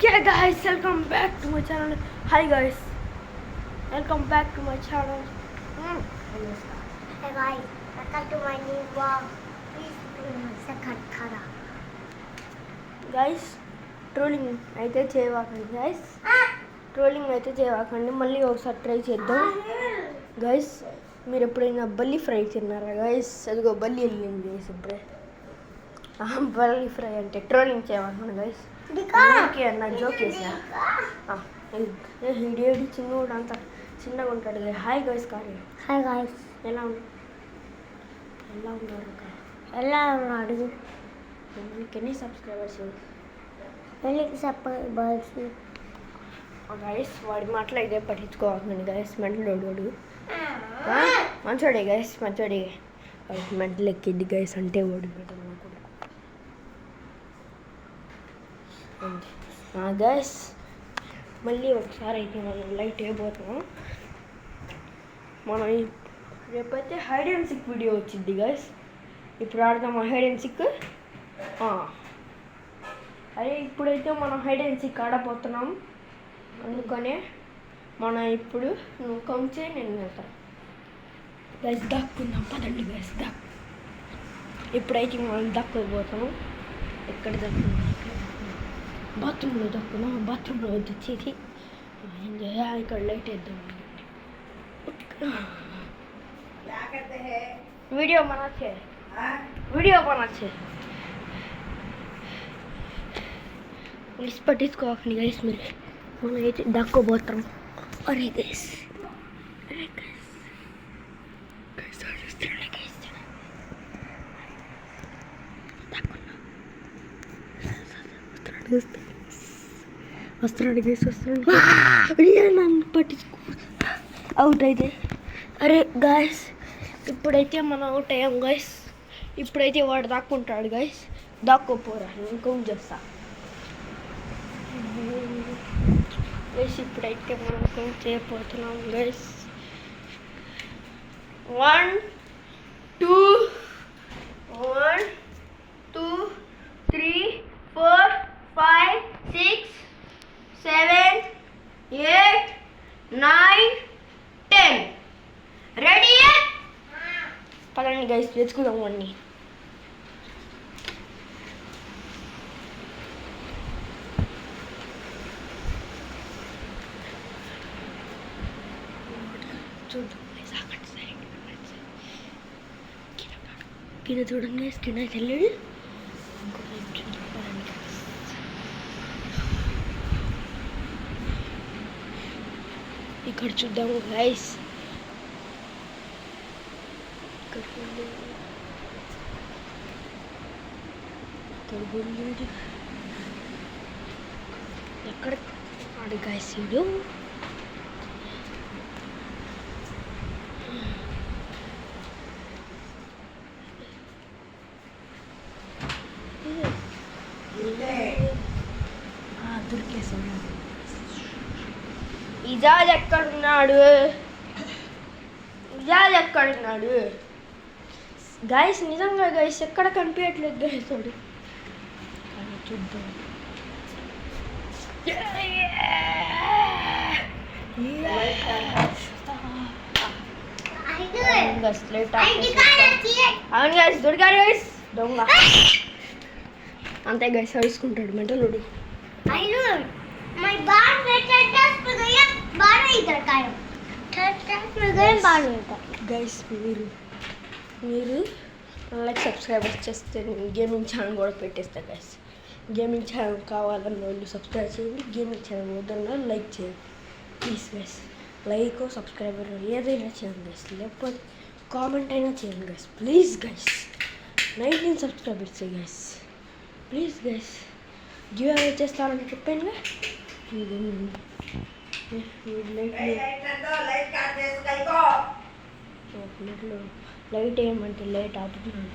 Yeah guys, welcome back to my channel. Hi guys, welcome back to my channel. Hey guys, welcome to my new vlog. Please be my second color. Guys, trolling అయితే చేయవాకండి guys. Trolling అయితే చేయవాకండి. మళ్ళీ ఒకసారి try చేద్దాం guys. మీరు ఎప్పుడైనా బల్లి fry తిన్నారా guys? అదిగో బల్లి వెళ్ళింది గైస్ ఇప్పుడే. బల్లి ఫ్రై అంటే ట్రోలింగ్ చేయవాకండి గైస్. అన్న జోక్ చేసా. ఇడేడి చిన్నోడు అంత చిన్నగా ఉంటాడు గైస్. హాయ్ గైస్ కార్య. హాయ్ గాయ్స్, ఎలా ఉన్నారు ఎలా ఉన్నాడు? ఎన్ని సబ్స్క్రైబర్స్? వెళ్ళి సబ్స్క్రైబర్స్ గైస్. వాడి మాటలు అయితే పట్టించుకోవాలండి గైస్. మెంటలోడు మంచోడే గైస్, మంచోడే. మెంటల్ ఎక్కింది గైస్ అంటే వాడు గైస్. మళ్ళీ ఒకసారి అయితే మనం లైట్ అయిపోతున్నాం. మనం రేపైతే హైడ్ అండ్ సిక్ వీడియో వచ్చింది గైస్. ఇప్పుడు ఆడదాం హైడ్ అండ్ సిక్. అరే ఇప్పుడైతే మనం హైడ్ అండ్ సిక్ ఆడపోతున్నాం. అందుకనే మనం ఇప్పుడు నువ్వు కౌంట్ చేయి, నేను వెళ్తాను గైస్. దాక్కుందాం పదండి గైస్. ఇప్పుడైతే మనం దక్కకపోతాం. ఎక్కడ దక్కున్నాం? బాత్రూంలో దక్కున్నాం. బాత్రూంలో వచ్చేసి ఇక్కడ లైట్ వేద్దాం. वीडियो बनाचे इस पट्टिंచుకోకండి గైస్. మీరు మనం అయితే దక్కోబోతాం. అరే గైస్, వస్తున్నాడు గైస్, వస్తున్నాడు. నన్ను పట్టించుకో. అవుట్ అయితే. అరే గైస్, ఇప్పుడైతే మనం అవుట్ అయ్యాం గైస్. ఇప్పుడైతే వాడు దాక్కుంటాడు గైస్. దాక్కోపోరా, నేను కౌంట్ చేస్తా గైస్. ఇప్పుడైతే మనం కౌంట్ చేయబోతున్నాం గైస్. 1 2 1 2 3 4 5 6 7 8 9 10. రెడీ? పదండి గైస్, తెచ్చుకుందాం అన్నీ. చూద్దాం కింద చూడండి. కింద వెళ్ళాడు. ఇక్కడ చూద్దాము గైస్. ఎక్కడ ఆడు గైస్? వీడు దొరికేసాడు. ఇజాజ్ ఎక్కడున్నాడు? గైస్ నిజంగా గైస్ ఎక్కడ కనిపించట్లేదు గైస్. వాడు చూద్దాం. అవును గైస్, దొరికాడు గైస్. దొంగ అంతే గైస్, వేసుకుంటాడు మెంటలుడు. గైస్ మీరు లైక్ సబ్స్క్రైబర్స్ చేస్తే నేను గేమింగ్ ఛానల్ కూడా పెట్టేస్తా గైస్. గేమింగ్ ఛానల్ కావాలన్న వాళ్ళు సబ్స్క్రైబ్ చేయండి. గేమింగ్ ఛానల్ వద్దన్న లైక్ చేయండి ప్లీజ్ గైస్. లైక్ సబ్స్క్రైబర్ ఏదైనా చేయండి గైస్, లేకపోతే కామెంట్ అయినా చేయండి guys please guys. 19 subscribers guys please guys. Give away చేస్తానని చెప్పాను. లైట్ ఏమంటే లైట్ ఆపుతున్నాను.